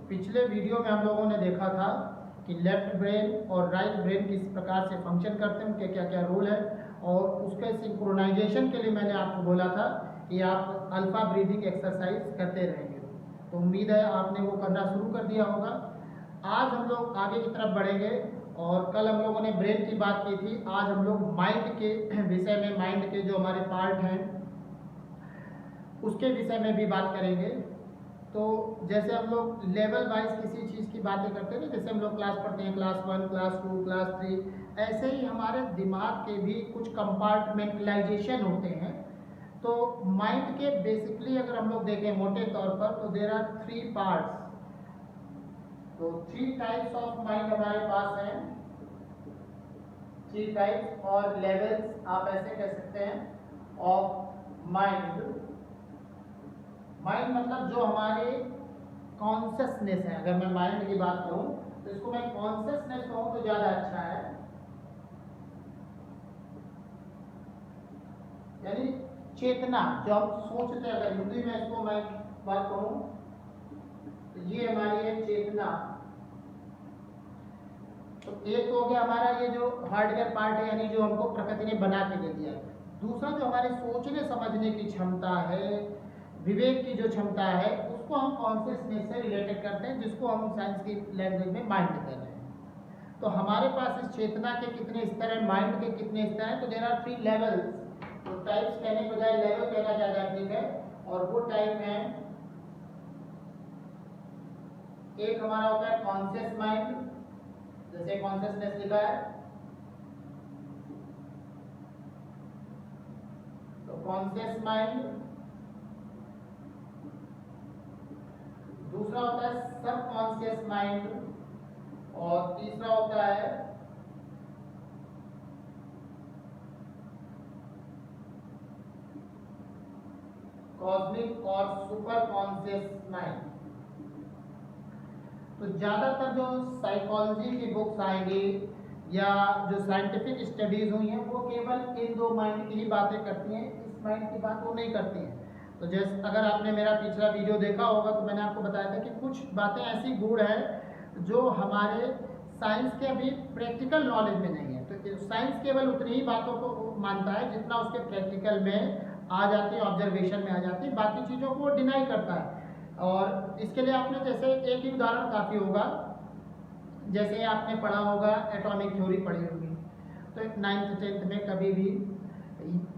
पिछले वीडियो में हम लोगों ने देखा था कि लेफ्ट ब्रेन और राइट ब्रेन किस प्रकार से फंक्शन करते हैं, उनके क्या क्या रोल है, और उसके सिंक्रोनाइजेशन के लिए मैंने आपको बोला था कि आप अल्फा ब्रीदिंग एक्सरसाइज करते रहेंगे। तो उम्मीद है आपने वो करना शुरू कर दिया होगा। आज हम लोग आगे की तरफ बढ़ेंगे और कल हम लोगों ने ब्रेन की बात की थी। आज हम लोग माइंड के विषय में, माइंड के जो हमारे पार्ट हैं उसके विषय में भी बात करेंगे। तो जैसे हम लोग लेवल वाइज किसी चीज़ की बातें करते हैं ना, जैसे हम लोग क्लास पढ़ते हैं, क्लास 1, क्लास 2, क्लास 3, ऐसे ही हमारे दिमाग के भी कुछ कंपार्टमेंटलाइजेशन होते हैं। तो माइंड के बेसिकली अगर हम लोग देखें मोटे तौर पर, तो देयर आर 3 पार्ट्स। तो 3 टाइप्स ऑफ माइंड हमारे पास हैं, 3 टाइप्स और लेवल्स आप ऐसे कह सकते हैं ऑफ माइंड। माइंड मतलब जो हमारे कॉन्शियसनेस है। अगर मैं माइंड की बात करूं तो इसको मैं कॉन्शियसनेस कहूं तो ज्यादा अच्छा है, यानी चेतना, जो हम सोचते हैं। अगर हिंदी में इसको मैं बात करूं तो ये हमारी है चेतना। तो एक तो हो गया हमारा ये जो हार्डवेयर पार्ट है, यानी जो हमको प्रकृति ने बना के दे दिया है। दूसरा जो हमारे सोचने समझने की क्षमता है, विवेक की जो क्षमता है, उसको हम कॉन्शियसनेस से रिलेटेड करते हैं, जिसको हम साइंस की लैंग्वेज में माइंड कर रहे हैं। तो हमारे पास इस चेतना के कितने स्तर हैं, माइंड के कितने स्तर हैं, तो देयर आर 3 लेवल्स। तो टाइप्स कहने के बजाय लेवल कहना ज़्यादा ठीक है। और वो टाइप है, एक हमारा होता है कॉन्शियस माइंड, जैसे कॉन्शियसनेस लिखा है, तो कॉन्शियस माइंड। दूसरा होता है सबकॉन्शियस माइंड, और तीसरा होता है कॉस्मिक और सुपर कॉन्शियस माइंड। तो ज़्यादातर जो साइकोलॉजी की बुक्स आएंगी या जो साइंटिफिक स्टडीज हुई हैं, वो केवल इन 2 माइंड की ही बातें करती हैं, इस माइंड की बात वो नहीं करती हैं। तो जैसे अगर आपने मेरा पिछला वीडियो देखा होगा तो मैंने आपको बताया था कि कुछ बातें ऐसी गूढ़ हैं जो हमारे साइंस के अभी प्रैक्टिकल नॉलेज में नहीं है। तो साइंस केवल उतनी ही बातों को मानता है जितना उसके प्रैक्टिकल में आ जाती है, ऑब्जर्वेशन में आ जाती है, बाकी चीज़ों को डिनाई करता है। और इसके लिए आपने जैसे एक ही उदाहरण काफ़ी होगा, जैसे आपने पढ़ा होगा, एटॉमिक थ्योरी पढ़ी होगी, तो 9th 10th में कभी भी,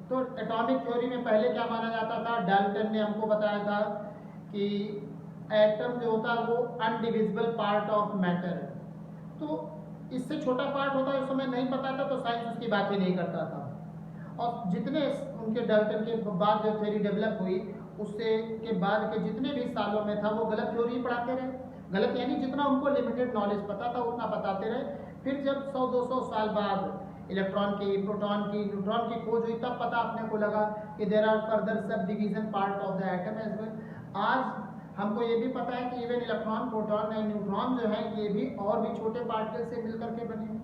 तो एटॉमिक थ्योरी में पहले क्या माना जाता था, डाल्टन ने हमको बताया था कि एटम जो होता है वो अनडिविजिबल पार्ट ऑफ मैटर है। तो इससे छोटा पार्ट होता है, उस समय नहीं पता था, तो साइंस उसकी बात ही नहीं करता था। और जितने उनके डाल्टन के बाद जो थ्योरी डेवलप हुई, उससे के बाद के जितने भी सालों में था वो गलत थ्योरी पढ़ाते रहे। गलत यानी जितना उनको लिमिटेड नॉलेज पता था उतना बताते रहे। फिर जब 100-200 साल बाद इलेक्ट्रॉन की, प्रोटॉन की, न्यूट्रॉन की खोज हुई, तब पता अपने को लगा कि there are further subdivision part of the atom as well. आज हमको ये भी पता है कि even electron, proton and neutron जो है ये भी और भी छोटे पार्टिकल से मिलकर के बने हैं।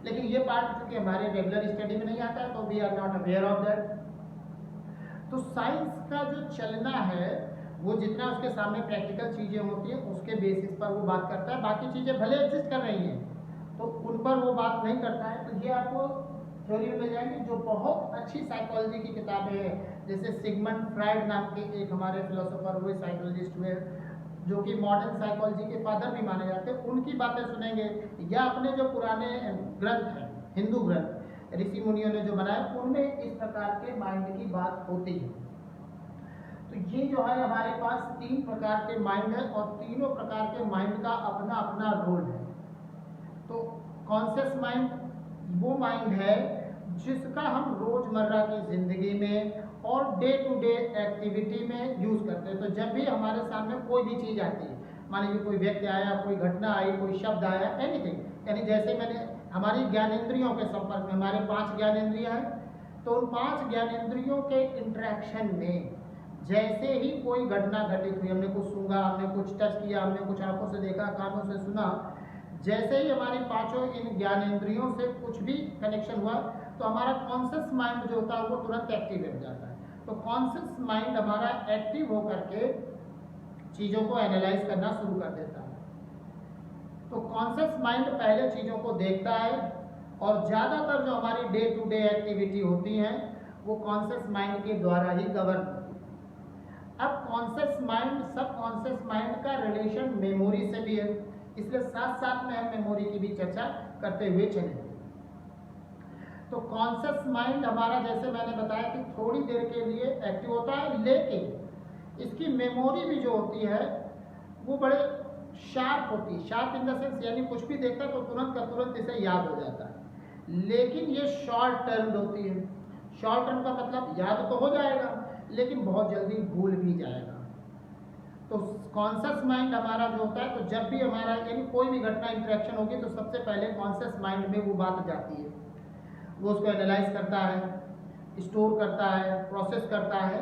लेकिन ये पार्ट चूंकि हमारे रेगुलर स्टडी में नहीं आता है, तो we are not aware of that. तो साइंस का जो चलना है वो जितना उसके सामने प्रैक्टिकल चीज़ें होती हैं उसके बेसिस पर वो बात करता है। बाकी चीज़ें भले एग्जिस्ट कर रही हैं तो उन पर वो बात नहीं करता है। तो ये आपको थ्योरी में मिल जाएंगी जो बहुत अच्छी साइकोलॉजी की किताबें हैं, जैसे सिगमंड फ्राइड नाम के एक हमारे फिलोसोफर हुए, साइकोलॉजिस्ट हुए, जो कि मॉडर्न साइकोलॉजी के फादर भी माने जाते हैं, उनकी बातें सुनेंगे, या अपने जो पुराने ग्रंथ हैं, हिंदू ग्रंथ, ऋषि मुनियों ने जो बनाए, उनमें इस प्रकार के माइंड की बात होती है। तो ये जो है हमारे पास 3 प्रकार के माइंड है, और तीनों प्रकार के माइंड का अपना अपना रोल है। तो कॉन्शियस माइंड वो माइंड है जिसका हम रोजमर्रा की जिंदगी में और डे टू डे एक्टिविटी में यूज करते हैं। तो जब भी हमारे सामने कोई भी चीज आती है, मान लीजिए कोई व्यक्ति आया, कोई घटना आई, कोई शब्द आया, एनीथिंग, यानी जैसे मैंने हमारी ज्ञानेंद्रियों के संपर्क में, हमारे 5 ज्ञानेंद्रियां हैं, तो उन 5 ज्ञानेंद्रियों के इंटरेक्शन में जैसे ही कोई घटना घटित हुई, हमने कुछ सूंघा, हमने कुछ टच किया, हमने कुछ आंखों से देखा, कानों से सुना, जैसे ही हमारी 5 इन ज्ञानेंद्रियों से कुछ भी कनेक्शन हुआ, तो हमारा कॉन्शियस माइंड जो होता है वो तुरंत एक्टिव हो जाता है। तो कॉन्शियस माइंड हमारा एक्टिव होकर के चीज़ों को एनालाइज करना शुरू कर देता है। तो कॉन्शियस माइंड पहले चीज़ों को देखता है और ज़्यादातर जो हमारी डे टू डे एक्टिविटी होती हैं वो कॉन्शियस माइंड के द्वारा ही गवर्न होती है। अब कॉन्शियस माइंड सब कॉन्शियस माइंड का रिलेशन मेमोरी से भी है, इसलिए साथ साथ में हम मेमोरी की भी चर्चा करते हुए चलेंगे। तो कॉन्शियस माइंड हमारा जैसे मैंने बताया कि थोड़ी देर के लिए एक्टिव होता है, लेकिन इसकी मेमोरी भी जो होती है वो बड़े शार्प होती है। शार्प इन द सेंस यानी कुछ भी देखता है तो तुरंत का तुरंत इसे याद हो जाता है, लेकिन ये शॉर्ट टर्म होती है। शॉर्ट टर्म का मतलब याद तो हो जाएगा लेकिन बहुत जल्दी भूल भी जाएगा। तो कॉन्शियस माइंड हमारा जो होता है, तो जब भी हमारा यानी कोई भी घटना इंटरेक्शन होगी तो सबसे पहले कॉन्शियस माइंड में वो बात जाती है, वो उसको एनालाइज करता है, स्टोर करता है, प्रोसेस करता है।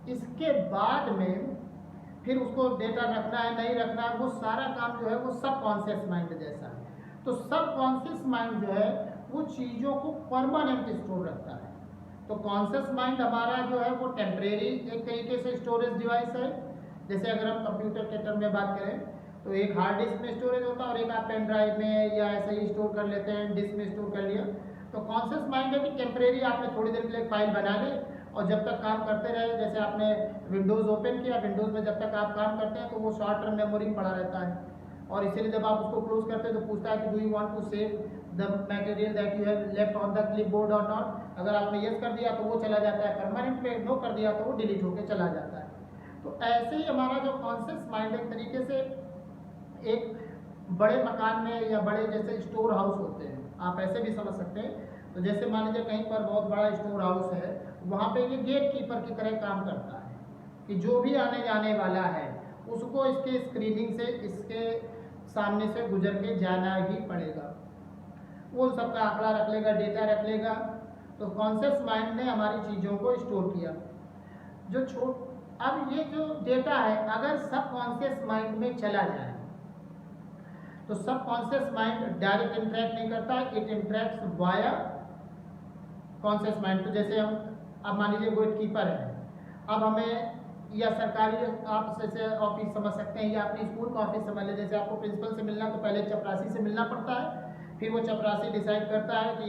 इसके बाद में फिर उसको डेटा रखना है नहीं रखना है, वो सारा काम जो है वो सब कॉन्शियस माइंड जैसा है। तो सब कॉन्शियस माइंड जो है वो चीज़ों को परमानेंट स्टोर रखता है। तो कॉन्शियस माइंड हमारा जो है वो टेम्परेरी एक तरीके से स्टोरेज डिवाइस है। जैसे अगर हम कंप्यूटर के टर्म में बात करें तो एक हार्ड डिस्क में स्टोरेज होता है और एक आप पेन ड्राइव में या ऐसे ही स्टोर कर लेते हैं, डिस्क में स्टोर कर लिया। तो कॉन्शियस माइंड है कि टेम्परेरी आपने थोड़ी देर के लिए फाइल बना ले और जब तक काम करते रहे, जैसे आपने विंडोज़ ओपन किया, विंडोज़ में जब तक आप काम करते हैं तो वो शॉर्ट टर्म मेमोरी में पड़ा रहता है और इसीलिए जब आप उसको क्लोज करते हैं तो पूछता है कि do you want to save the material that you have left on the clipboard और नॉट। अगर आपने यस कर दिया तो वो चला जाता है परमानेंट पे, नो कर दिया तो वो डिलीट होकर चला जाता है। तो ऐसे ही हमारा जो कॉन्शियस माइंड एक तरीके से एक बड़े मकान में या बड़े जैसे स्टोर हाउस होते हैं, आप ऐसे भी समझ सकते हैं। तो जैसे मान लीजिए कहीं पर बहुत बड़ा स्टोर हाउस है, वहाँ पे ये गेट कीपर की तरह काम करता है कि जो भी आने जाने वाला है उसको इसके स्क्रीनिंग से इसके सामने से गुजर के जाना ही पड़ेगा। वो सबका आंकड़ा रख लेगा, डेटा रख लेगा। तो कॉन्शियस माइंड ने हमारी चीज़ों को स्टोर किया। अब ये जो डेटा है अगर सब कॉन्शियस माइंड में चला जाए तो सब कॉन्शियस माइंड डायरेक्ट इंटरेक्ट नहीं करता, it interacts via conscious mind. तो जैसे हम अब मान लीजिए गेट कीपर है, अब हमें या सरकारी आप जैसे ऑफिस समझ सकते हैं या अपनी स्कूल का ऑफिस समझ लें। जैसे आपको प्रिंसिपल से मिलना तो पहले चपरासी से मिलना पड़ता है, फिर वो चपरासी डिसाइड करता है कि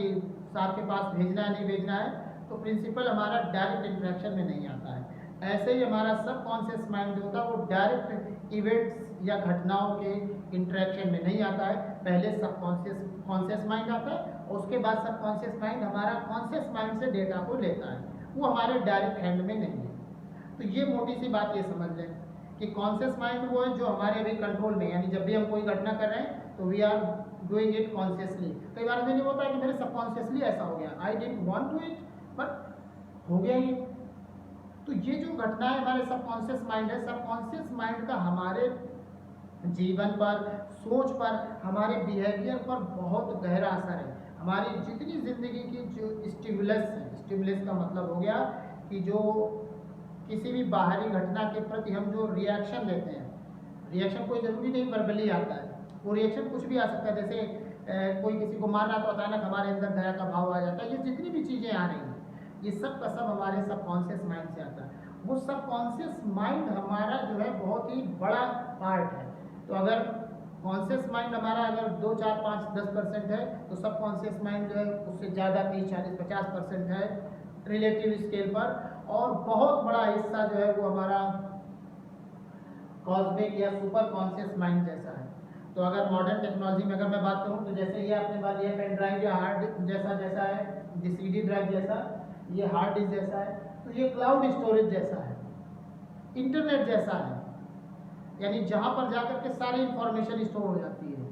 साहब के पास भेजना है नहीं भेजना है। तो प्रिंसिपल हमारा डायरेक्ट इंटरेक्शन में नहीं आता है। ऐसे ही हमारा सब कॉन्शियस माइंड जो होता है वो डायरेक्ट इवेंट्स या घटनाओं के इंटरेक्शन में नहीं आता है। पहले सब कॉन्शियस माइंड आता है और उसके बाद सब कॉन्शियस माइंड हमारा कॉन्शियस माइंड से डेटा को लेता है, वो हमारे डायरेक्ट हैंड में नहीं है। तो ये मोटी सी बात ये समझ लें कि कॉन्शियस माइंड वो है जो हमारे अभी कंट्रोल में, यानी जब भी हम कोई घटना कर रहे हैं तो we are doing it consciously. कई बार नहीं होता है कि मेरे सबकॉन्शियसली ऐसा हो गया, I didn't want to it but हो गया ये। तो ये जो घटना है हमारे सबकॉन्शियस माइंड है, सबकॉन्शियस माइंड का हमारे जीवन पर, सोच पर, हमारे बिहेवियर पर बहुत गहरा असर है। हमारी जितनी ज़िंदगी की जो स्टिमुलस है, स्टिमुलस का मतलब हो गया कि जो किसी भी बाहरी घटना के प्रति हम जो रिएक्शन देते हैं, रिएक्शन कोई ज़रूरी नहीं वर्बली आता है, वो रिएक्शन कुछ भी आ सकता है। जैसे कोई किसी को मार रहा तो अचानक हमारे अंदर दया का भाव आ जाता है। ये जितनी भी चीज़ें आ रही हैं ये सब का सब हमारे सबकॉन्शियस माइंड से आता है। वो सबकॉन्शियस माइंड हमारा जो है बहुत ही बड़ा पार्ट है। तो अगर कॉन्शियस माइंड हमारा अगर 2, 4, 5, 10% है तो सबकॉन्शियस माइंड जो है उससे ज़्यादा 30, 40, 50% है रिलेटिव स्केल पर। और बहुत बड़ा हिस्सा जो है वो हमारा कॉस्मिक या सुपर कॉन्शियस माइंड जैसा है। तो अगर मॉडर्न टेक्नोलॉजी में अगर मैं बात करूँ तो जैसे ये आपने बात ये पेन ड्राइव या हार्ड जैसा है, CD ड्राइव जैसा, ये हार्ड डिस्क जैसा है, तो ये क्लाउड स्टोरेज जैसा है, इंटरनेट जैसा है, यानी जहाँ पर जाकर के सारी इंफॉर्मेशन स्टोर हो जाती है।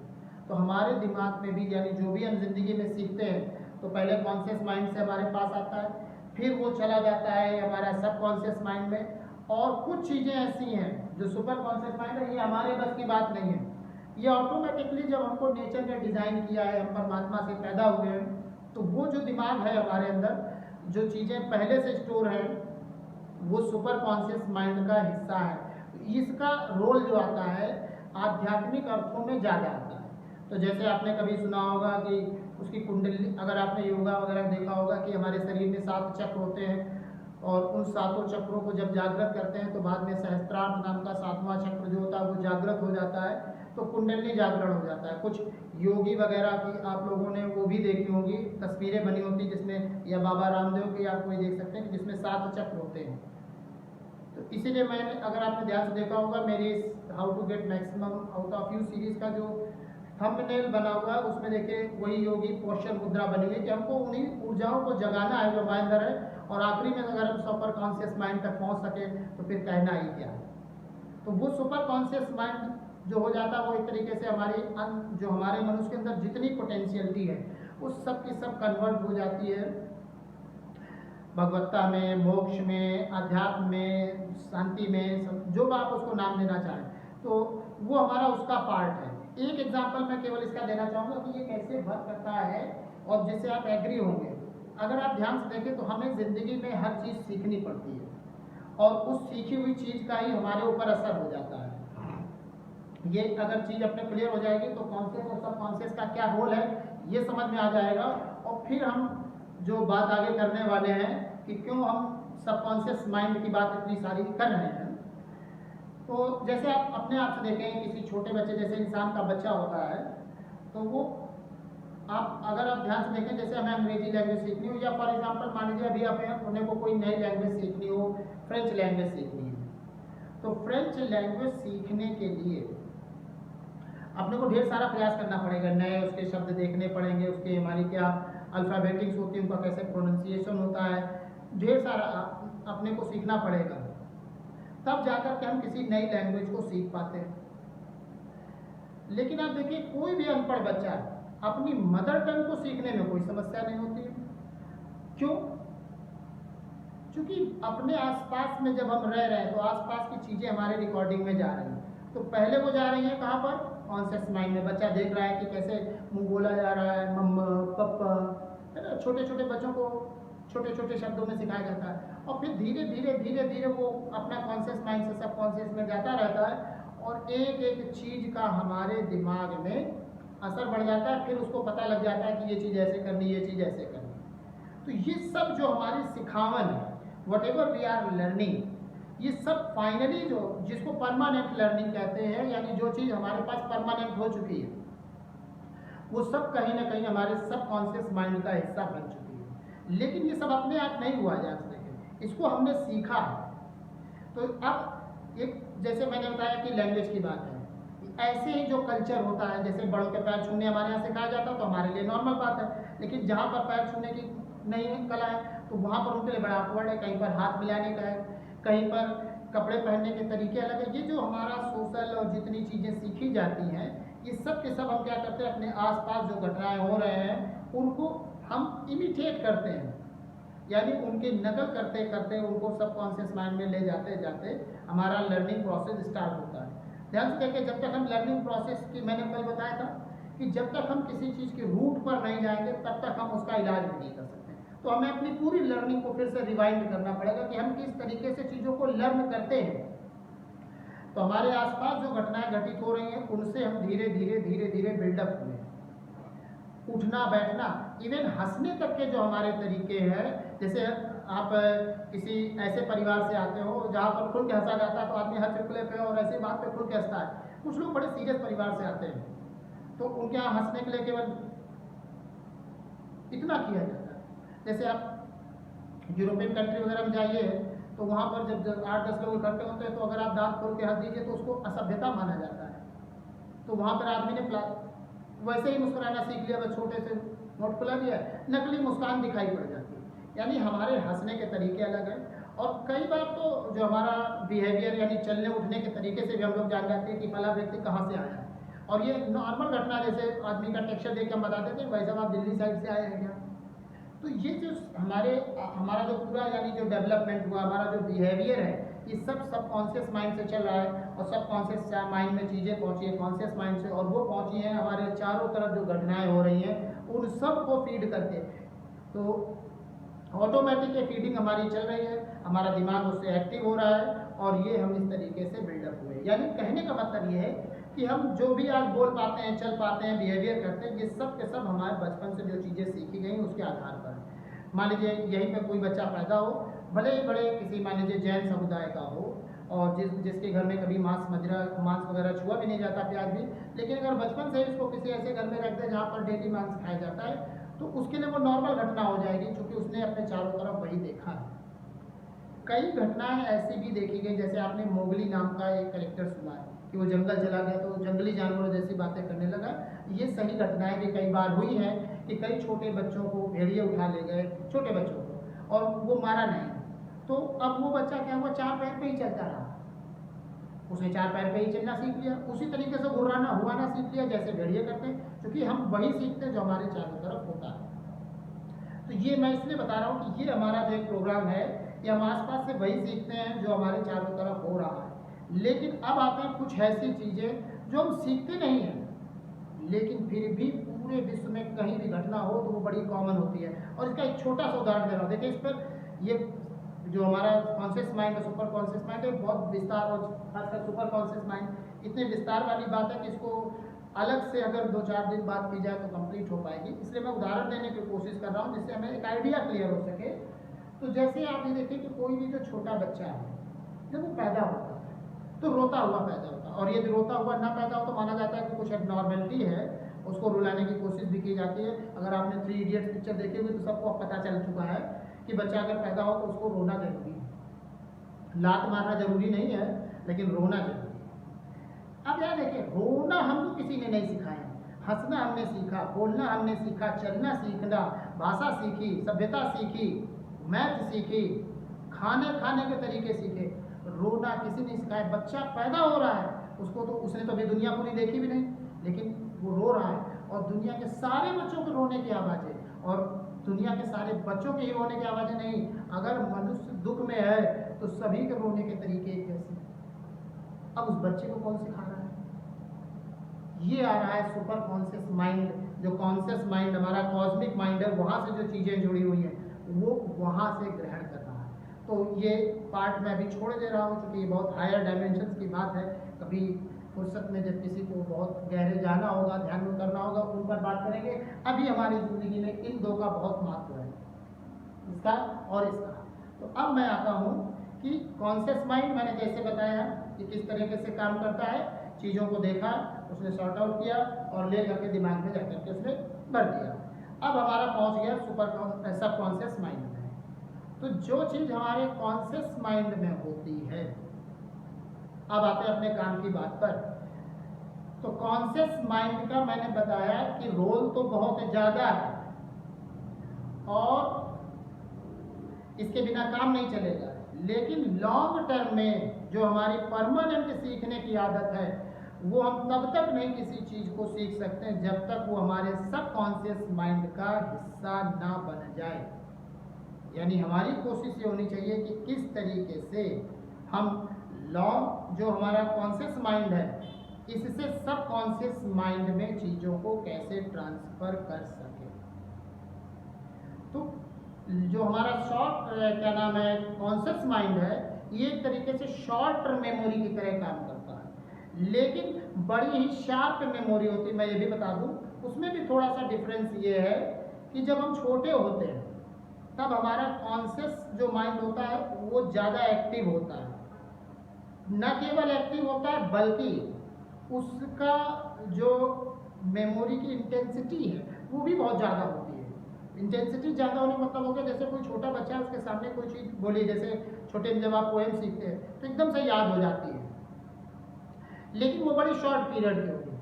तो हमारे दिमाग में भी यानी जो भी हम जिंदगी में सीखते हैं तो पहले कॉन्शियस माइंड से हमारे पास आता है, फिर वो चला जाता है हमारा सब कॉन्शियस माइंड में। और कुछ चीज़ें ऐसी हैं जो सुपर कॉन्शियस माइंड है, ये हमारे बस की बात नहीं है। ये ऑटोमेटिकली जब हमको नेचर ने डिज़ाइन किया है, हम परमात्मा से पैदा हुए हैं, तो वो जो दिमाग है हमारे अंदर, जो चीज़ें पहले से स्टोर है वो सुपर कॉन्शियस माइंड का हिस्सा है। इसका रोल जो आता है आध्यात्मिक अर्थों में ज़्यादा आता है। तो जैसे आपने कभी सुना होगा कि उसकी कुंडली, अगर आपने योगा वगैरह देखा होगा कि हमारे शरीर में 7 चक्र होते हैं और उन 7 चक्रों को जब जागृत करते हैं तो बाद में सहस्त्रार्थ नाम का 7वां चक्र जो होता है वो जागृत हो जाता है, तो कुंडलिनी जागरण हो जाता है। कुछ योगी वगैरह की आप लोगों ने वो भी देखी होंगी, तस्वीरें बनी होती जिसमें, या बाबा रामदेव की आप कोई देख सकते हैं जिसमें 7 चक्र होते हैं। तो इसीलिए मैंने, अगर आपने ध्यान से देखा होगा, मेरी how to get maximum out of you series का जो थंबनेल बना हुआ है उसमें देखिए वही योगी पोस्चर मुद्रा बनी हुई है कि हमको उन्हीं ऊर्जाओं को जगाना है जो हमारे अंदर है, और आखिरी में अगर हम सुपर कॉन्शियस माइंड तक पहुंच सके तो फिर कहना ही क्या है। तो वो सुपर कॉन्शियस माइंड जो हो जाता है वो एक तरीके से हमारी जो हमारे मनुष्य के अंदर जितनी पोटेंशियलिटी है उस सब की सब कन्वर्ट हो जाती है भगवत्ता में, मोक्ष में, अध्यात्म में, शांति में, जो आप उसको नाम देना चाहें, तो वो हमारा उसका पार्ट है। एक एग्जांपल मैं केवल इसका देना चाहूँगा कि ये कैसे वर्क करता है और जिससे आप एग्री होंगे। अगर आप ध्यान से देखें तो हमें ज़िंदगी में हर चीज़ सीखनी पड़ती है और उस सीखी हुई चीज़ का ही हमारे ऊपर असर हो जाता है। ये अगर चीज़ अपने क्लियर हो जाएगी तो कॉन्शियस और सब कॉन्शियस का क्या रोल है ये समझ में आ जाएगा, और फिर हम जो बात आगे करने वाले हैं कि क्यों हम सबकॉन्शियस माइंड की बात इतनी सारी कर रहे हैं। तो जैसे आप अपने आप से देखें, किसी छोटे बच्चे, जैसे इंसान का बच्चा होता है, तो वो आप अगर आप ध्यान से देखें, जैसे हमें अंग्रेजी लैंग्वेज सीखनी हो, या फॉर एग्जांपल मान लीजिए अभी अपने को कोई नई लैंग्वेज सीखनी हो, फ्रेंच लैंग्वेज सीखनी है, तो फ्रेंच लैंग्वेज सीखने के लिए अपने को ढेर सारा प्रयास करना पड़ेगा, नए उसके शब्द देखने पड़ेंगे, उसके हमारी क्या अल्फ़ाबेटिक्स होती है, उनका कैसे प्रोनाउंसिएशन होता है, ढेर सारा अपने को सीखना पड़ेगा, तब जाकर के हम किसी नई लैंग्वेज को सीख पाते हैं। लेकिन आप देखिए कोई भी अनपढ़ बच्चा अपनी मदर टंग को सीखने में कोई समस्या नहीं होती है। क्यों? क्योंकि अपने आसपास में जब हम रह रहे हैं तो आसपास की चीज़ें हमारे रिकॉर्डिंग में जा रही हैं, तो पहले वो जा रही हैं कहाँ पर? कॉन्शियस माइंड में। बच्चा देख रहा है कि कैसे मुंह बोला जा रहा है, मम्मा, पापा, है ना। छोटे छोटे बच्चों को छोटे छोटे शब्दों में सिखाया जाता है, और फिर धीरे धीरे धीरे धीरे वो अपना कॉन्शियस माइंड से सब कॉन्शियस में जाता रहता है, और एक एक चीज़ का हमारे दिमाग में असर बढ़ जाता है। फिर उसको पता लग जाता है कि ये चीज़ ऐसे करनी, ये चीज़ ऐसे करनी। तो ये सब जो हमारी सिखावन है, whatever we are learning, ये सब फाइनली जो जिसको परमानेंट लर्निंग कहते हैं, यानी जो चीज़ हमारे पास परमानेंट हो चुकी है, वो सब कहीं ना कहीं हमारे सब कॉन्शियस माइंड का हिस्सा बन चुकी है। लेकिन ये सब अपने आप नहीं हुआ, ध्यान से देखें, इसको हमने सीखा है। तो अब एक, जैसे मैंने बताया कि लैंग्वेज की बात है, ऐसे ही जो कल्चर होता है, जैसे बड़ों के पैर छूने हमारे यहाँ सिखाया जाता है तो हमारे लिए नॉर्मल बात है, लेकिन जहाँ पर पैर छूने की नहीं है कला है तो वहाँ पर उनके लिए बड़ा ऑकवर्ड है। कहीं पर हाथ मिलाने का है, कहीं पर कपड़े पहनने के तरीके अलग है। ये जो हमारा सोशल और जितनी चीज़ें सीखी जाती हैं, ये सब के सब हम क्या करते हैं, अपने आसपास जो घटनाएं हो रहे हैं उनको हम इमिटेट करते हैं, यानी उनकी नकल करते करते उनको सबकॉन्शियस माइंड में ले जाते जाते हमारा लर्निंग प्रोसेस स्टार्ट होता है। ध्यान से देखिए, जब तक हम लर्निंग प्रोसेस की, मैंने कल बताया था कि जब तक हम किसी चीज़ के रूट पर नहीं जाएंगे तब तक हम उसका इलाज भी नहीं कर सकते। तो हमें अपनी पूरी लर्निंग को फिर से रिवाइंड करना पड़ेगा कि हम किस तरीके से चीज़ों को लर्न करते हैं। तो हमारे आसपास जो घटनाएं घटित हो रही हैं उनसे हम धीरे धीरे धीरे धीरे बिल्डअप हुए। उठना बैठना, इवन हंसने तक के जो हमारे तरीके हैं, जैसे आप किसी ऐसे परिवार से आते हो जहाँ पर खुल के हंसा जाता है तो आदमी हर चुटकुले पे और ऐसी बात पे खुल के हंसता है। कुछ लोग बड़े सीरियस परिवार से आते हैं तो उनके यहाँ हंसने के लिए केवल इतना किया जाता है। जैसे आप यूरोपियन कंट्री वगैरह में जाइए तो वहाँ पर जब 8-10 लोग इकट्ठे होते हैं तो अगर आप दांत खोल के हंस दीजिए तो उसको असभ्यता माना जाता है। तो वहाँ पर आदमी ने वैसे ही मुस्कुराना सीख लिया, बस छोटे से नोट खुला दिया, नकली मुस्कान दिखाई पड़ जाती है। यानी हमारे हंसने के तरीके अलग हैं, और कई बार तो जो हमारा बिहेवियर यानी चलने उठने के तरीके से भी हम लोग जान जाते हैं कि फला व्यक्ति कहाँ से आया है। और ये नॉर्मल घटना, जैसे आदमी का टेक्सचर देख के हम बता देते हैं भाई साहब आप दिल्ली साइड से आए हैं क्या। तो ये जो हमारा जो पूरा यानी जो डेवलपमेंट हुआ, हमारा जो बिहेवियर है, ये सब सबकॉन्शियस माइंड से चल रहा है, और सबकॉन्शियस माइंड में चीज़ें पहुंची है कॉन्शियस माइंड से, और वो पहुंची हैं हमारे चारों तरफ जो घटनाएं हो रही हैं उन सब को फीड करके। तो ऑटोमेटिक ये फीडिंग हमारी चल रही है, हमारा दिमाग उससे एक्टिव हो रहा है, और ये हम इस तरीके से बिल्डअप हुए। यानी कहने का मतलब ये है कि हम जो भी आज बोल पाते हैं, चल पाते हैं, बिहेवियर करते हैं, ये सब के सब हमारे बचपन से जो चीज़ें सीखी गई उसके आधार पर। मान लीजिए यहीं पर कोई बच्चा पैदा हो, भले ही बड़े किसी मान लीजिए जैन समुदाय का हो, और जिसके घर में कभी मांस वगैरह छुआ भी नहीं जाता, प्याज भी, लेकिन अगर बचपन से इसको किसी ऐसे घर में रख दे जहाँ पर डेली मांस खाया जाता है तो उसके लिए वो नॉर्मल घटना हो जाएगी, क्योंकि उसने अपने चारों तरफ वही देखा है। कई घटनाएं ऐसी भी देखी गई, जैसे आपने मोगली नाम का एक कैरेक्टर सुना है कि वो जंगल चला गया तो जंगली जानवरों जैसी बातें करने लगा। ये सही घटनाएं भी कई बार हुई हैं कि कई छोटे बच्चों को भेड़िए उठा ले गए, छोटे बच्चों को, और वो मारा नहीं, तो अब वो बच्चा क्या हुआ, 4 पैर पे ही चलता रहा, उसने 4 पैर पे ही चलना सीख लिया, उसी तरीके से घुराना हुआना सीख लिया जैसे भेड़िए करते हैं, क्योंकि हम वही सीखते हैं जो हमारे चारों तरफ होता है। तो ये मैं इसलिए बता रहा हूँ कि ये हमारा जो एक प्रोग्राम है, ये हम आसपास से वही सीखते हैं जो हमारे चारों तरफ हो रहा है। लेकिन अब आते हैं कुछ ऐसी चीज़ें जो हम सीखते नहीं हैं, लेकिन फिर भी पूरे विश्व में कहीं भी घटना हो तो वो बड़ी कॉमन होती है। और इसका एक छोटा सा उदाहरण दे रहा हूँ, देखिए इस पर ये जो हमारा कॉन्शियस माइंड और सुपर कॉन्शियस माइंड है, बहुत विस्तार, और खासकर सुपर कॉन्शियस माइंड इतने विस्तार वाली बात है कि इसको अलग से अगर 2-4 दिन बात की जाए तो कंप्लीट हो पाएगी, इसलिए मैं उदाहरण देने की कोशिश कर रहा हूँ जिससे हमें एक आइडिया क्लियर हो सके। तो जैसे आप ये देखिए कि कोई भी जो छोटा बच्चा है जब वो पैदा होता है तो रोता हुआ पैदा होता है, और यदि रोता हुआ ना पैदा हो तो माना जाता है कि कुछ एबनॉर्मलिटी है, उसको रुलाने की कोशिश भी की जाती है। अगर आपने 3 इडियट्स पिक्चर देखी हुई तो सबको अब पता चल चुका है कि बच्चा अगर पैदा हो तो उसको रोना जरूरी है, लात मारना जरूरी नहीं है, लेकिन रोना जरूरी है। अब यार देखिए, रोना हमको किसी ने नहीं सिखाया, हंसना हमने सीखा, बोलना हमने सीखा, चलना सीखना, भाषा सीखी, सभ्यता सीखी, मैथ सीखी, खाने के तरीके सीखे, रोना किसी ने सिखाया। बच्चा पैदा हो रहा है, उसको तो उसने तो अभी दुनिया पूरी देखी भी नहीं, लेकिन वो रो रहा है, और दुनिया के सारे बच्चों के रोने की आवाज़ें, और दुनिया के सारे बच्चों के ही रोने की आवाज़ें नहीं, अगर मनुष्य दुख में है तो सभी के रोने के तरीके एक जैसे। अब उस बच्चे को कौन सिखा रहा है? ये आ रहा है सुपर कॉन्शियस माइंड, जो कॉन्शियस माइंड हमारा कॉस्मिक माइंड है, वहाँ से जो चीज़ें जुड़ी हुई हैं वो वहाँ से ग्रहण कर रहा है। तो ये पार्ट मैं अभी छोड़ दे रहा हूँ, क्योंकि ये बहुत हायर डायमेंशंस की बात है। कभी फुर्सत में जब किसी को बहुत गहरे जाना होगा, ध्यान में करना होगा, उन पर बात करेंगे। अभी हमारी ज़िंदगी में इन दो का बहुत महत्व है, इसका और इसका। तो अब मैं आता हूँ कि कॉन्शियस माइंड मैंने जैसे बताया कि किस तरीके से काम करता है, चीज़ों को देखा, उसने सॉर्ट आउट किया और ले करके दिमाग में जाकर के उसने भर दिया। अब हमारा पहुंच गया सब कॉन्शियस माइंड में। तो जो चीज़ हमारे कॉन्शियस माइंड में होती है, अब आते हैं अपने काम की बात पर। तो कॉन्शियस माइंड का मैंने बताया कि रोल तो बहुत ज़्यादा है और इसके बिना काम नहीं चलेगा, लेकिन लॉन्ग टर्म में जो हमारी परमानेंट सीखने की आदत है वो हम तब तक नहीं किसी चीज़ को सीख सकते हैं जब तक वो हमारे सबकॉन्शियस माइंड का हिस्सा ना बन जाए। यानी हमारी कोशिश ये होनी चाहिए कि किस तरीके से हम लॉन्ग जो हमारा कॉन्शियस माइंड है इससे सबकॉन्शियस माइंड में चीज़ों को कैसे ट्रांसफ़र कर सके। तो जो हमारा क्या नाम है कॉन्शियस माइंड है, ये एक तरीके से शॉर्ट टर्म मेमोरी की तरह काम करता है, लेकिन बड़ी ही शार्प मेमोरी होती है। मैं ये भी बता दूं, उसमें भी थोड़ा सा डिफरेंस ये है कि जब हम छोटे होते हैं तब हमारा कॉन्शियस जो माइंड होता है वो ज़्यादा एक्टिव होता है, न केवल एक्टिव होता है बल्कि उसका जो मेमोरी की इंटेंसिटी है वो भी बहुत ज़्यादा होती है। इंटेंसिटी ज़्यादा होने का मतलब हो गया, जैसे कोई छोटा बच्चा है उसके सामने कोई चीज़ बोली, जैसे छोटे में जब आप पोएम सीखते हैं तो एकदम से याद हो जाती है, लेकिन वो बड़ी शॉर्ट पीरियड की होती है,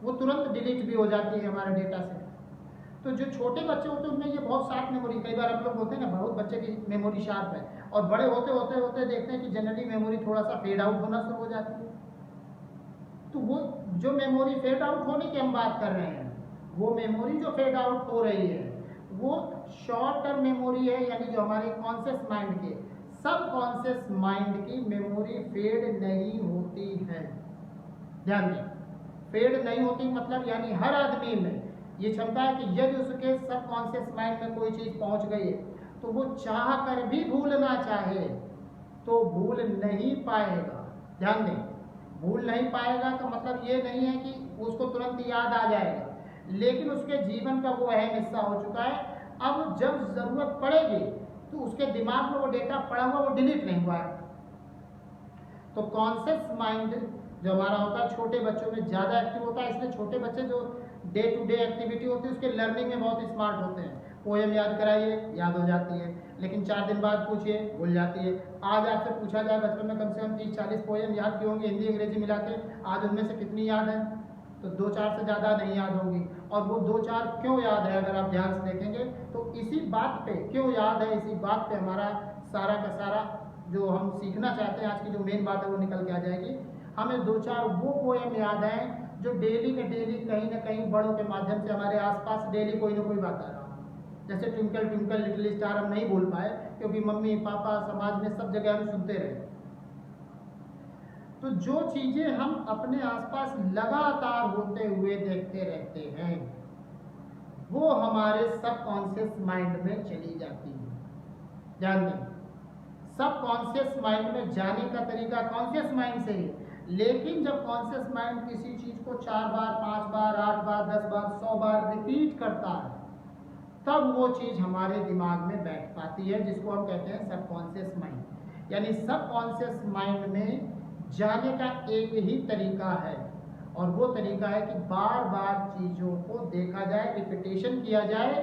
वो तुरंत डिलीट भी हो जाती है हमारे डेटा से। तो जो छोटे बच्चे होते हैं उनमें ये बहुत शार्प मेमोरी, कई बार आप लोग बोलते हैं ना बहुत बच्चे की मेमोरी शार्प है, और बड़े होते होते होते देखते हैं कि जनरली मेमोरी थोड़ा सा फेड आउट होना शुरू हो जाती है। तो वो जो मेमोरी फेड आउट होने की हम बात कर रहे हैं, वो मेमोरी जो फेड आउट हो रही है वो शॉर्ट टर्म मेमोरी है, यानी जो हमारे कॉन्शियस माइंड के सबकॉन्शियस माइंड की मेमोरी फेड नहीं होती है। ध्यान दें, फेड नहीं होती मतलब यानी हर आदमी में ये क्षमता है कि यदि उसके सबकॉन्शियस माइंड में कोई चीज़ पहुंच गई है तो वो चाह कर भी भूलना चाहे तो भूल नहीं पाएगा। ध्यान दें, भूल नहीं पाएगा का मतलब ये नहीं है कि उसको तुरंत याद आ जाएगा, लेकिन उसके जीवन का वो अहम हिस्सा हो चुका है। अब जब ज़रूरत पड़ेगी तो उसके दिमाग में वो डेटा पड़ा हुआ वो डिलीट नहीं हुआ है। तो कॉन्शियस माइंड जो हमारा होता है छोटे बच्चों में ज़्यादा एक्टिव होता है, इसलिए छोटे बच्चे जो डे टू डे एक्टिविटी होती है उसके लर्निंग में बहुत स्मार्ट होते हैं। पोएम याद कराइए, याद हो जाती है, लेकिन 4 दिन बाद पूछिए, भूल जाती है। आज आपसे पूछा जाए बचपन में कम से कम 30-40 पोएम याद की होंगी हिंदी अंग्रेजी मिला के, आज उनमें से कितनी याद है? तो 2-4 से ज़्यादा नहीं याद होंगी। और वो 2-4 क्यों याद है अगर आप ध्यान से देखेंगे तो इसी बात पे क्यों याद है, इसी बात पे हमारा सारा का सारा जो हम सीखना चाहते हैं आज की जो मेन बात है वो निकल के आ जाएगी। हमें 2-4 वो पोएम याद हैं जो डेली के डेली कहीं ना कहीं बड़ों के माध्यम से हमारे आसपास डेली कोई ना कोई बात आ रहा है। जैसे ट्विंकल ट्विंकल लिटिल स्टार हम नहीं बोल पाए क्योंकि मम्मी पापा समाज में सब जगह हम सुनते रहे। तो जो चीज़ें हम अपने आसपास लगातार होते हुए देखते रहते हैं वो हमारे सबकॉन्शियस माइंड में चली जाती है। ध्यान दें, सबकॉन्शियस माइंड में जाने का तरीका कॉन्शियस माइंड से ही, लेकिन जब कॉन्शियस माइंड किसी चीज़ को 4 बार 5 बार 8 बार 10 बार 100 बार रिपीट करता है तब वो चीज़ हमारे दिमाग में बैठ पाती है, जिसको हम कहते हैं सबकॉन्शियस माइंड। यानी सबकॉन्शियस माइंड में जाने का एक ही तरीका है और वो तरीका है कि बार बार चीज़ों को देखा जाए, रिपीटेशन किया जाए,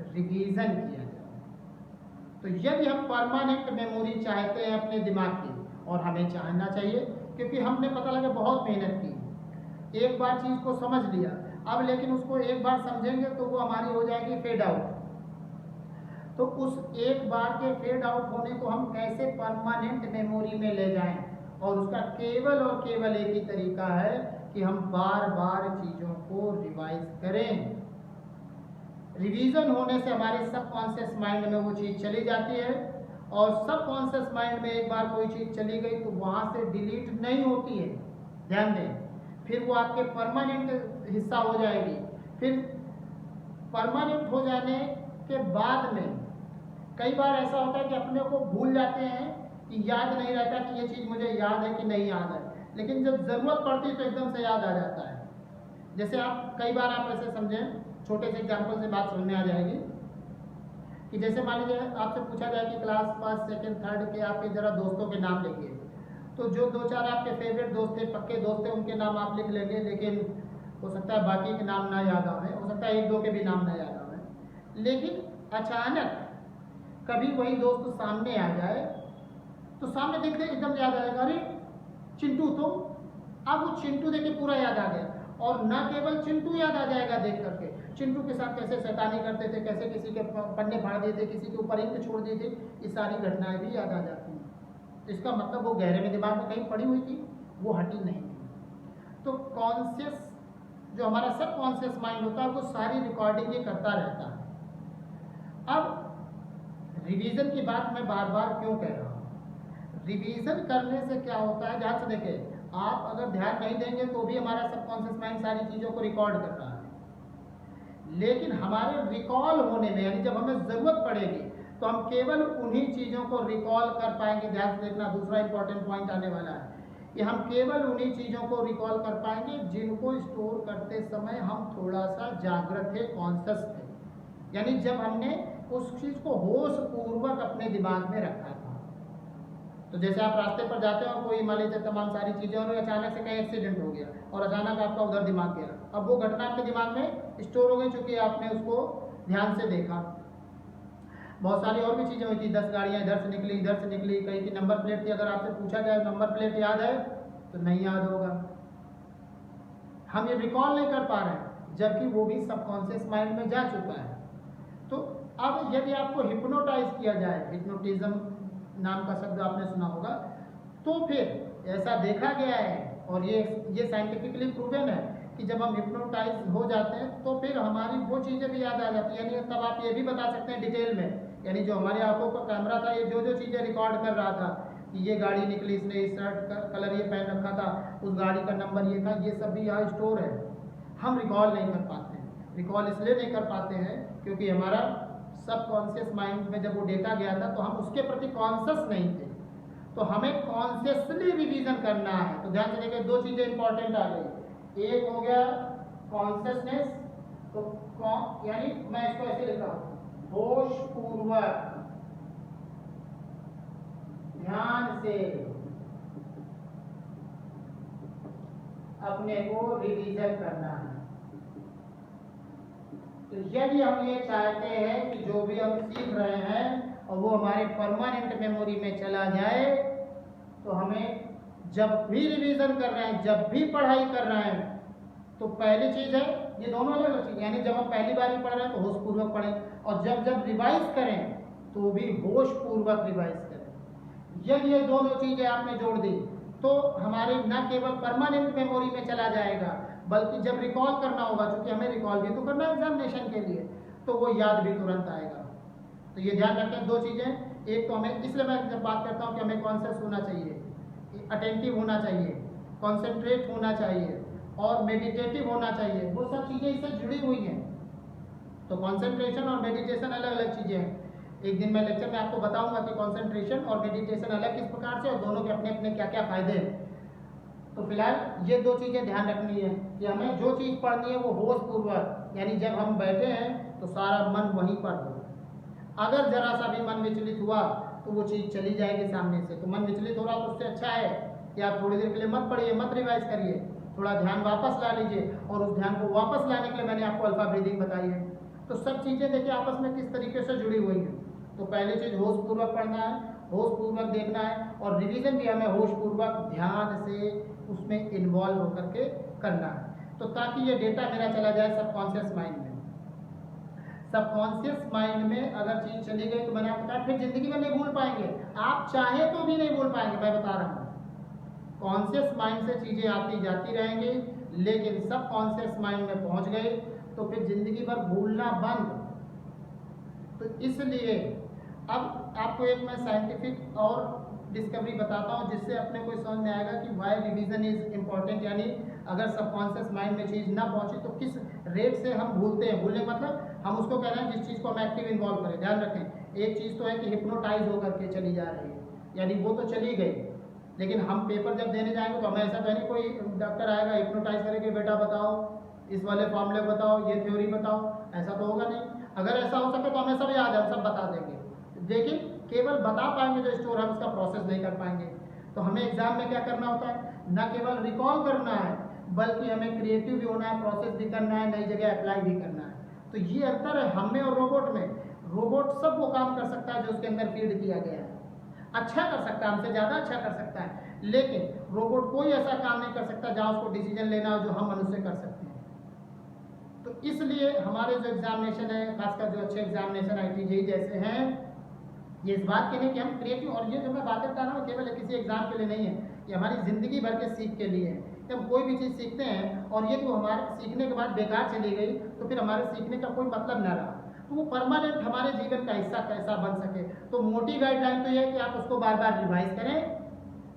रिवीजन किया जाए। तो यदि हम परमानेंट मेमोरी चाहते हैं अपने दिमाग की, और हमें चाहना चाहिए क्योंकि हमने पता लगा बहुत मेहनत की, एक बार चीज़ को समझ लिया, अब लेकिन उसको एक बार समझेंगे तो वो हमारी हो जाएगी फेड आउट। तो उस एक बार के फेड आउट होने को हम कैसे परमानेंट मेमोरी में ले जाएं, और उसका केवल और केवल एक ही तरीका है कि हम बार बार चीज़ों को रिवाइज करें। रिवीजन होने से हमारे सबकॉन्शियस माइंड में वो चीज़ चली जाती है, और सबकॉन्शियस माइंड में एक बार कोई चीज़ चली गई तो वहाँ से डिलीट नहीं होती है। ध्यान दें, फिर वो आपके परमानेंट हिस्सा हो जाएगी। फिर परमानेंट हो जाने के बाद में कई बार ऐसा होता है कि अपने को भूल जाते हैं कि याद नहीं रहता कि ये चीज़ मुझे याद है कि नहीं याद है, लेकिन जब ज़रूरत पड़ती है तो एकदम से याद आ जाता है। जैसे आप कई बार आप ऐसे समझें, छोटे से एग्जाम्पल से बात समझ में आ जाएगी कि जैसे मान लीजिए आपसे पूछा जाए कि क्लास फर्स्ट सेकंड थर्ड के आपके ज़रा दोस्तों के नाम लिखिए, तो जो 2-4 आपके फेवरेट दोस्त थे, पक्के दोस्त थे, उनके नाम आप लिख लेंगे, लेकिन हो सकता है बाकी के नाम ना याद आवे, हो सकता है 1-2 के भी नाम ना याद आवे। लेकिन अचानक कभी वही दोस्त सामने आ जाए तो सामने देखते एकदम याद आएगा, अरे चिंटू तुम। अब वो चिंटू देख के पूरा याद आ गया, और न केवल चिंटू याद आ जाएगा देख करके, चिंटू के साथ कैसे शैतानी करते थे, कैसे किसी के पन्ने फाड़ दिए थे, किसी के ऊपर इंक छोड़ दिए थे, ये सारी घटनाएं भी याद आ जाती हैं। तो इसका मतलब वो गहरे में दिमाग में कहीं पड़ी हुई थी, वो हटी नहीं थी। तो कॉन्शियस जो हमारा सबकॉन्शियस माइंड होता है वो सारी रिकॉर्डिंग ये करता रहता है। अब रिवीजन की बात मैं बार बार क्यों कह रहा हूँ? रिवीजन करने से क्या होता है, ध्यान से देखें, आप अगर ध्यान नहीं देंगे तो भी हमारा सबकॉन्शियस माइंड सारी चीज़ों को रिकॉर्ड कर रहा है, लेकिन हमारे रिकॉल होने में, यानी जब हमें ज़रूरत पड़ेगी तो हम केवल उन्हीं चीज़ों को रिकॉल कर पाएंगे। ध्यान से देखना, दूसरा इंपॉर्टेंट पॉइंट आने वाला है कि हम केवल उन्हीं चीज़ों को रिकॉल कर पाएंगे जिनको स्टोर करते समय हम थोड़ा सा जागृत थे, कॉन्शियस थे, यानी जब हमने उस चीज़ को होश पूर्वक अपने दिमाग में रखा था। तो जैसे आप रास्ते पर जाते हैं और कोई मान लीजिए तमाम सारी चीज़ें, और अचानक से कहीं एक्सीडेंट हो गया और अचानक आपका उधर दिमाग गया, अब वो घटना आपके दिमाग में स्टोर हो गई चूँकि आपने उसको ध्यान से देखा। बहुत सारी और भी चीज़ें हुई थी, 10 गाड़ियाँ इधर से निकली, कहीं की नंबर प्लेट थी, अगर आपसे पूछा जाए नंबर प्लेट याद है तो नहीं याद होगा, हम ये रिकॉल नहीं कर पा रहे हैं, जबकि वो भी सबकॉन्शियस माइंड में जा चुका है। तो अब यदि आपको हिप्नोटाइज किया जाए, हिप्नोटिज्म नाम का शब्द आपने सुना होगा, तो फिर ऐसा देखा गया है और ये साइंटिफिकली प्रूवन है कि जब हम हिप्नोटाइज हो जाते हैं तो फिर हमारी वो चीज़ें भी याद आ जाती हैं। यानी तब आप ये भी बता सकते हैं डिटेल में, यानी जो हमारी आंखों का कैमरा था ये जो चीज़ें रिकॉर्ड कर रहा था कि ये गाड़ी निकली, इसने इस शर्ट का कलर ये पहन रखा था, उस गाड़ी का नंबर ये था, ये सब भी यहाँ स्टोर है। हम रिकॉल नहीं कर पाते हैं। रिकॉल इसलिए नहीं कर पाते हैं क्योंकि हमारा सबकॉन्शियस माइंड में जब वो डेटा गया था तो हम उसके प्रति कॉन्शियस नहीं थे, तो हमें कॉन्शियसली रिवीजन करना है। तो ध्यान से देखिए, 2 चीज़ें इंपॉर्टेंट आ गई, एक हो गया कॉन्शियसनेस, तो यानी मैं इसको ऐसे लिख रहा हूँ, होशपूर्वक ध्यान से अपने को रिवीजन करना है। तो यदि हम ये चाहते हैं कि जो भी हम सीख रहे हैं और वो हमारे परमानेंट मेमोरी में चला जाए, तो हमें जब भी रिवीजन कर रहे हैं, जब भी पढ़ाई कर रहे हैं, तो पहली चीज़ है, ये दोनों अलग अलग चीज़, यानी जब हम पहली बार ही पढ़ रहे हैं तो होशपूर्वक पढ़ें, और जब जब रिवाइज करें तो भी होशपूर्वक रिवाइज करें। यदि ये दोनों चीज़ें आपने जोड़ दी तो हमारे न केवल परमानेंट मेमोरी में चला जाएगा, बल्कि जब रिकॉल करना होगा, क्योंकि हमें रिकॉल भी तो करना है एग्जामिनेशन के लिए, तो वो याद भी तुरंत आएगा। तो ये ध्यान रखें दो चीज़ें, एक तो हमें, इसलिए मैं जब बात करता हूँ कि हमें कॉन्शियस होना चाहिए, अटेंटिव होना चाहिए, कॉन्सेंट्रेट होना चाहिए और मेडिटेटिव होना चाहिए, वो सब चीज़ें इससे जुड़ी हुई हैं। तो कॉन्सेंट्रेशन और मेडिटेशन अलग अलग चीज़ें हैं। एक दिन मैं लेक्चर में आपको बताऊंगा कि कॉन्सेंट्रेशन और मेडिटेशन अलग किस प्रकार से और दोनों के अपने अपने क्या क्या फायदे हैं। तो फिलहाल ये दो चीज़ें ध्यान रखनी है कि हमें जो चीज़ पढ़नी है वो होशपूर्वक, यानी जब हम बैठे हैं तो सारा मन वहीं पर हो। अगर जरा सा भी मन विचलित हुआ तो वो चीज़ चली जाएगी सामने से। तो मन विचलित हो रहा तो उससे अच्छा है कि आप थोड़ी देर के लिए मत पढ़िए, मत रिवाइज करिए, थोड़ा ध्यान वापस ला लीजिए, और उस ध्यान को वापस लाने के लिए मैंने आपको अल्फा ब्रीदिंग बताई है। तो सब चीज़ें देखिए आपस में किस तरीके से जुड़ी हुई हैं। तो पहली चीज़ होशपूर्वक पढ़ना है, होशपूर्वक देखना है, और रिवीजन भी हमें होशपूर्वक ध्यान से उसमें इन्वॉल्व होकर के करना है, तो ताकि ये डेटा मेरा चला जाए सबकॉन्शियस माइंड में। सबकॉन्शियस माइंड में अगर चीज़ चली गई तो मैंने आपको कहा फिर जिंदगी में नहीं भूल पाएंगे, आप चाहे तो भी नहीं भूल पाएंगे, मैं बता रहा हूँ। कॉन्शियस माइंड से चीज़ें आती जाती रहेंगी, लेकिन सबकॉन्शियस माइंड में पहुँच गए तो फिर जिंदगी भर भूलना बंद। तो इसलिए अब आपको एक मैं साइंटिफिक और डिस्कवरी बताता हूँ जिससे अपने को समझ में आएगा कि वाई रिवीजन इज इम्पॉर्टेंट, यानी अगर सबकॉन्शियस माइंड में चीज़ ना पहुँचे तो किस रेट से हम भूलते हैं। भूलने मतलब हम उसको कह रहे हैं जिस चीज़ को हम एक्टिव इन्वॉल्व करें। ध्यान रखें, एक चीज़ तो है कि हिप्नोटाइज होकर के चली जा रही है, यानी वो तो चली गई, लेकिन हम पेपर जब देने जाएंगे तो हमें ऐसा तो नहीं कोई डॉक्टर आएगा हिप्नोटाइज करेंगे, बेटा बताओ इस वाले फॉर्मूले बताओ, ये थ्योरी बताओ, ऐसा तो होगा नहीं। अगर ऐसा हो सके तो हमें सब याद है, हम सब बता देंगे, लेकिन केवल बता पाएंगे जो स्टोर, हम इसका प्रोसेस नहीं कर पाएंगे। तो हमें एग्जाम में क्या करना होता है, न केवल रिकॉल करना है बल्कि हमें क्रिएटिव भी होना है, प्रोसेस भी करना है, नई जगह अप्लाई भी करना है। तो ये अंतर है हम में और रोबोट में। रोबोट सब वो काम कर सकता है जो उसके अंदर फीड किया गया है, अच्छा कर सकता है, हमसे ज़्यादा अच्छा कर सकता है, लेकिन रोबोट कोई ऐसा काम नहीं कर सकता जहाँ उसको डिसीजन लेना हो जो हम मनुष्य कर सकते हैं। तो इसलिए हमारे जो एग्जामिनेशन है, खासकर जो अच्छे एग्जामिनेशन IIT जैसे हैं, ये इस बात के लिए कि हम क्रिएटिव, और ये जो मैं बातें बता रहा हूँ केवल किसी एग्जाम के लिए नहीं है, ये हमारी ज़िंदगी भर के सीख के लिए है। कि हम कोई भी चीज़ सीखते हैं और ये तो हमारे सीखने के बाद बेकार चली गई तो फिर हमारे सीखने का कोई मतलब ना रहा, तो वो परमानेंट हमारे जीवन का हिस्सा कैसा बन सके। तो मोटी गाइडलाइन तो ये है कि आप उसको बार बार रिवाइज करें।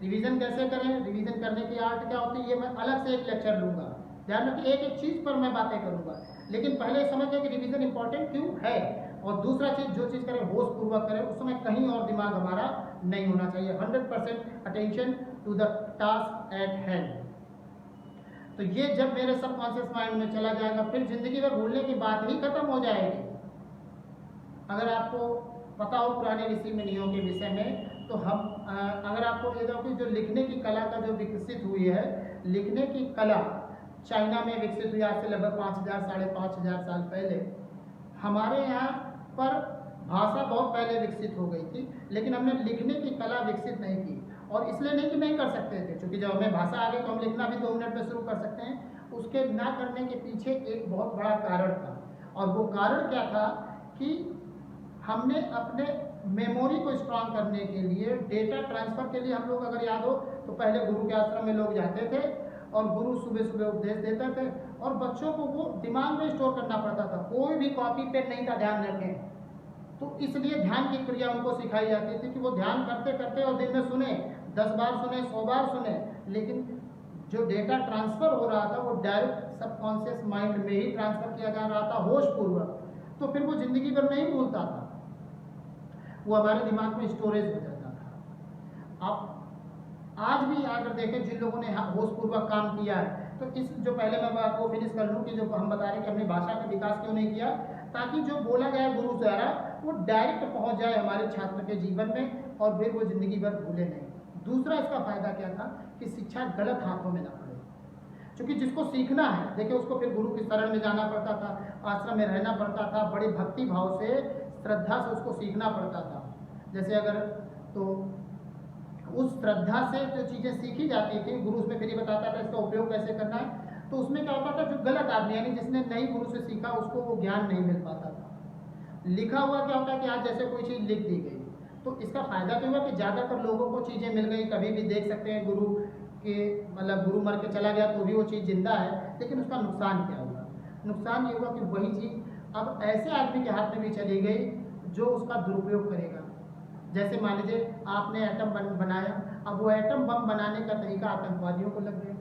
रिवीजन कैसे करें, रिवीजन करने की आर्ट क्या होती है, ये मैं अलग से एक लेक्चर लूँगा। ध्यान रखिए, एक एक चीज़ पर मैं बातें करूँगा, लेकिन पहले समझिए कि रिवीजन इंपॉर्टेंट क्यों है, और दूसरा चीज़ जो चीज़ करें होशपूर्वक करें, उस समय कहीं और दिमाग हमारा नहीं होना चाहिए। 100% attention to the task at hand. तो ये जब मेरे सबकॉन्शियस माइंड में चला जाएगा फिर जिंदगी में भूलने की बात ही खत्म हो जाएगी। अगर आपको पता हो पुराने ऋषि मुनियों के विषय में, तो हम अगर आपको ये देखो कि जो लिखने की कला का जो विकसित हुई है, लिखने की कला चाइना में विकसित हुई आज से लगभग 5000 साढ़े 5000 साल पहले। हमारे यहाँ पर भाषा बहुत पहले विकसित हो गई थी, लेकिन हमने लिखने की कला विकसित नहीं की, और इसलिए नहीं कि नहीं कर सकते थे, क्योंकि जब हमें भाषा आ गई तो हम लिखना भी 2 मिनट में शुरू कर सकते हैं। उसके ना करने के पीछे एक बहुत बड़ा कारण था, और वो कारण क्या था कि हमने अपने मेमोरी को स्ट्रांग करने के लिए, डेटा ट्रांसफ़र के लिए, हम लोग अगर याद हो तो पहले गुरु के आश्रम में लोग जाते थे और गुरु सुबह सुबह उपदेश देते थे, और बच्चों को वो दिमाग में स्टोर करना पड़ता था, कोई भी कॉपी पेन नहीं था, ध्यान रखें। तो इसलिए ध्यान की क्रिया उनको सिखाई जाती थी कि वो ध्यान करते करते और दिन में सुने, 10 बार सुने, 100 बार सुने, लेकिन जो डेटा ट्रांसफ़र हो रहा था वो डायरेक्ट सबकॉन्शियस माइंड में ही ट्रांसफ़र किया जा रहा था होशपूर्वक। तो फिर वो ज़िंदगी भर नहीं भूलता था, वो हमारे दिमाग में स्टोरेज हो जाता था। अब आज भी अगर देखें जिन लोगों ने होशपूर्वक काम किया है, तो इस जो पहले मैं बात को फिनिश कर लूँ कि जो हम बता रहे हैं कि हमने भाषा का विकास क्यों नहीं किया, ताकि जो बोला गया गुरु द्वारा वो डायरेक्ट पहुंच जाए हमारे छात्र के जीवन में, और फिर वो ज़िंदगी भर भूले नहीं। दूसरा इसका फ़ायदा क्या था कि शिक्षा गलत हाथों में ना पड़े। क्योंकि जिसको सीखना है, देखिए उसको फिर गुरु की शरण में जाना पड़ता था, आश्रम में रहना पड़ता था, बड़े भक्ति भाव से, श्रद्धा से उसको सीखना पड़ता था। जैसे अगर तो उस श्रद्धा से जो चीज़ें सीखी जाती थी, गुरु उसमें फिर ही बताता था इसका उपयोग कैसे करना है। तो उसमें क्या होता था, जो गलत आदमी यानी जिसने नहीं गुरु से सीखा उसको वो ज्ञान नहीं मिल पाता था। लिखा हुआ क्या होता है कि आज जैसे कोई चीज़ लिख दी गई, तो इसका फ़ायदा तो हुआ कि ज़्यादातर लोगों को चीज़ें मिल गई, कभी भी देख सकते हैं गुरु के, मतलब गुरु मर के चला गया तो भी वो चीज़ जिंदा है। लेकिन उसका नुकसान क्या हुआ? नुकसान ये हुआ कि वही चीज़ अब ऐसे आदमी के हाथ में भी चली गई जो उसका दुरुपयोग करेगा। जैसे मान लीजिए आपने एटम बम बनाया, अब वो एटम बम बनाने का तरीका आतंकवादियों को लग गया।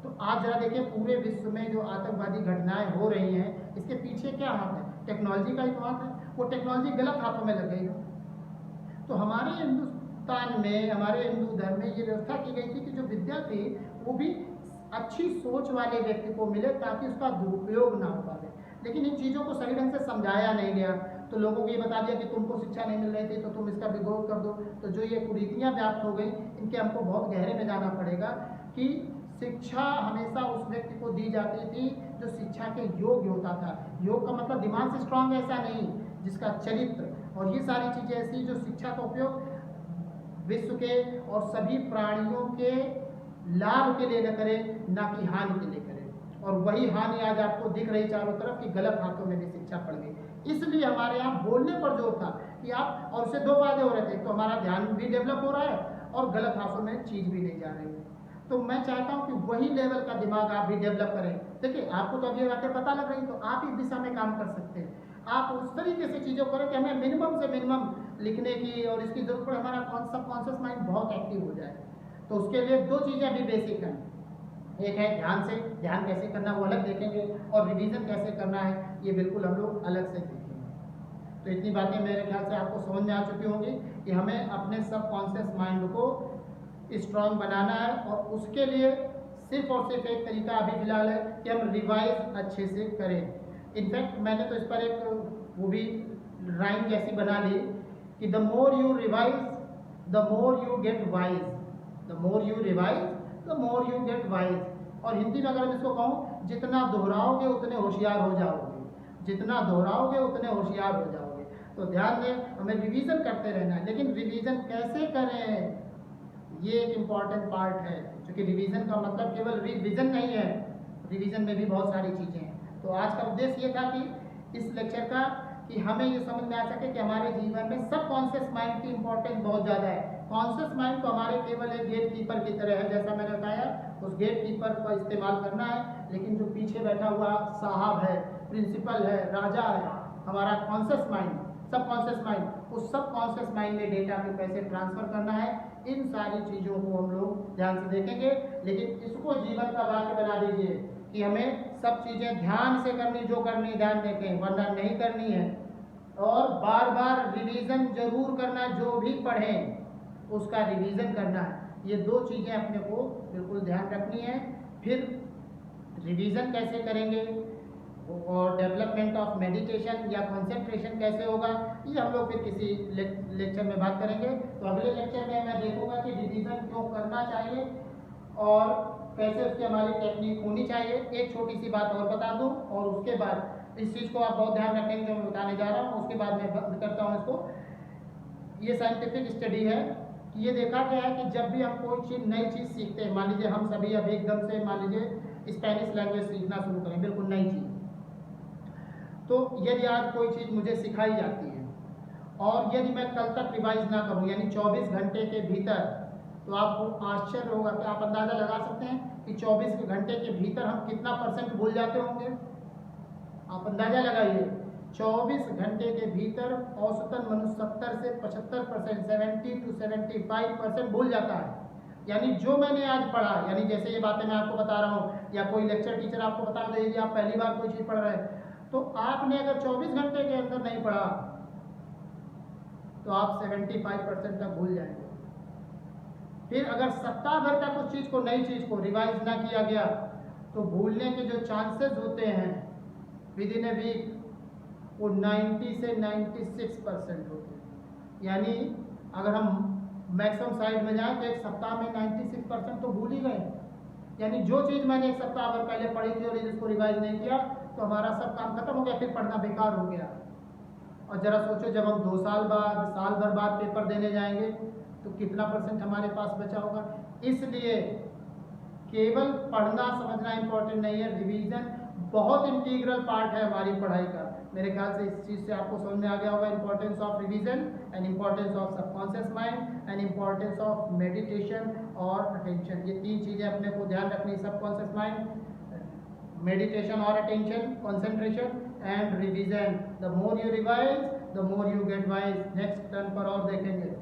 तो आज जरा देखिए पूरे विश्व में जो आतंकवादी घटनाएं हो रही हैं, इसके पीछे क्या हाथ है? टेक्नोलॉजी का ही तो हाथ है। वो टेक्नोलॉजी गलत हाथों में लग गई है। तो हमारे हिंदुस्तान में, हमारे हिंदू धर्म में ये व्यवस्था की गई थी कि जो विद्या थी वो भी अच्छी सोच वाले व्यक्ति को मिले ताकि उसका दुरुपयोग ना हो पाए। लेकिन इन चीज़ों को सही ढंग से समझाया नहीं गया, तो लोगों को ये बता दिया कि तुमको शिक्षा नहीं मिल रही थी तो तुम इसका विरोध कर दो। तो जो ये कुरीतियाँ व्याप्त हो गई, इनके हमको बहुत गहरे में जाना पड़ेगा कि शिक्षा हमेशा उस व्यक्ति को दी जाती थी जो शिक्षा के योग्य होता था। योग का मतलब दिमाग से स्ट्रांग ऐसा नहीं, जिसका चरित्र और ये सारी चीज़ें ऐसी जो शिक्षा का उपयोग विश्व के और सभी प्राणियों के लाभ के लिए न करे, ना कि हानि के लिए करे। और वही हानि आज आपको दिख रही चारों तरफ कि गलत हाथों में भी शिक्षा पड़ गई। इसलिए हमारे यहाँ बोलने पर जोर था कि आप, और उससे दो फायदे हो रहे थे, तो हमारा ध्यान भी डेवलप हो रहा है और गलत हाथों में चीज़ भी नहीं जा रही है। तो मैं चाहता हूँ कि वही लेवल का दिमाग आप भी डेवलप करें। देखिए आपको तो अब ये बातें पता लग रही, तो आप इस दिशा में काम कर सकते हैं। आप उस तरीके से चीज़ों करें कि हमें मिनिमम से मिनिमम लिखने की और इसकी जरूरत पड़े, हमारा सबकॉन्शियस माइंड बहुत एक्टिव हो जाए। तो उसके लिए दो चीज़ें अभी बेसिक हैं। एक है ध्यान से, ध्यान कैसे करना वो अलग देखेंगे, और रिवीजन कैसे करना है ये बिल्कुल हम लोग अलग से देखेंगे। तो इतनी बातें मेरे ख्याल से आपको समझ में आ चुकी होंगी कि हमें अपने सबकॉन्शियस माइंड को स्ट्रॉन्ग बनाना है, और उसके लिए सिर्फ और सिर्फ एक तरीका अभी फिलहाल है कि हम रिवाइज अच्छे से करें। इनफैक्ट मैंने तो इस पर एक वो भी राइम जैसी बना ली कि the more you revise the more you get wise, the more you revise the more you get wise. और हिंदी में अगर मैं इसको कहूँ, जितना दोहराओगे उतने होशियार हो जाओगे, जितना दोहराओगे उतने होशियार हो जाओगे। तो ध्यान दें, हमें रिवीजन करते रहना है, लेकिन रिवीजन कैसे करें ये एक इम्पॉर्टेंट पार्ट है, क्योंकि रिवीजन का मतलब केवल रिवीजन नहीं है, रिवीजन में भी बहुत सारी चीज़ें हैं। तो आज का उद्देश्य ये था कि इस लेक्चर का कि हमें ये समझ में आ सके कि हमारे जीवन में सब कॉन्शियस माइंड की इंपॉर्टेंस बहुत ज़्यादा है। कॉन्शियस माइंड तो हमारे केवल एक गेट कीपर की तरह है, जैसा मैंने बताया, उस गेट कीपर का इस्तेमाल करना है। लेकिन जो पीछे बैठा हुआ साहब है, प्रिंसिपल है, राजा है, हमारा कॉन्शियस माइंड, सब कॉन्शियस माइंड, उस सब कॉन्शियस माइंड में डेटा को कैसे ट्रांसफर करना है, इन सारी चीज़ों को हम लोग ध्यान से देखेंगे। लेकिन इसको जीवन का वाक्य बना दीजिए कि हमें सब चीज़ें ध्यान से करनी, जो करनी ध्यान देखें, वरना नहीं करनी है। और बार बार रिवीजन जरूर करना, जो भी पढ़ें उसका रिवीजन करना है। ये दो चीज़ें अपने को बिल्कुल ध्यान रखनी है। फिर रिवीजन कैसे करेंगे और डेवलपमेंट ऑफ मेडिटेशन या कंसंट्रेशन कैसे होगा, ये हम लोग फिर किसी लेक्चर में बात करेंगे। तो अगले लेक्चर में मैं देखूंगा कि रिवीजन क्यों करना चाहिए और कैसे उसकी हमारी टेक्निक होनी चाहिए। एक छोटी सी बात और बता दूं, और उसके बाद इस चीज़ को आप बहुत ध्यान रखेंगे जो मैं बताने जा रहा हूँ, उसके बाद मैं बंद करता हूँ इसको। ये साइंटिफिक स्टडी है कि ये देखा गया है कि जब भी हम कोई चीज़, नई चीज़ सीखते हैं, मान लीजिए हम सभी अब एकदम से मान लीजिए स्पेनिश लैंग्वेज सीखना शुरू करें, बिल्कुल नई चीज़, तो यदि आज कोई चीज़ मुझे सिखाई जाती है और यदि मैं कल तक रिवाइज ना करूं, यानी 24 घंटे के भीतर, तो आपको आश्चर्य होगा कि आप अंदाज़ा लगा सकते हैं कि 24 घंटे के भीतर हम कितना परसेंट भूल जाते होंगे। आप अंदाज़ा लगाइए, 24 घंटे के भीतर औसतन मनुष्य 70 से 75%, 70 to 75% भूल जाता है। यानी जो मैंने आज पढ़ा, यानी जैसे ये बातें मैं आपको बता रहा हूँ या कोई लेक्चर टीचर आपको बता दे कि आप पहली बार कोई चीज़ पढ़ रहे हैं, तो आपने अगर 24 घंटे के अंदर नहीं पढ़ा तो आप 75% तक भूल जाएंगे। फिर अगर सप्ताह भर तक उस चीज़ को, नई चीज़ को रिवाइज ना किया गया, तो भूलने के जो चांसेस होते हैं विद इन ए वीक, वो 90 से 96% होते हैं। यानी अगर हम मैक्सिमम साइड में जाएं तो एक सप्ताह में 96% तो भूल ही गए। यानी जो चीज़ मैंने एक सप्ताह भर पहले पढ़ी थी और जिसको रिवाइज नहीं किया तो हमारा सब काम खत्म हो गया, फिर पढ़ना बेकार हो गया। और ज़रा सोचो जब हम 2 साल बाद, साल भर बाद पेपर देने जाएंगे तो कितना % हमारे पास बचा होगा। इसलिए केवल पढ़ना समझना इंपॉर्टेंट नहीं है, रिवीजन बहुत इंटीग्रल पार्ट है हमारी पढ़ाई का। मेरे ख्याल से इस चीज़ से आपको समझ में आ गया होगा importance of revision and importance of subconscious mind and importance of meditation और अटेंशन। ये 3 चीज़ें अपने को ध्यान रखनी, सबकॉन्शियस माइंड, मेडिटेशन और attention, concentration and revision. The more you revise the more you get wise. Next turn पर और देखेंगे।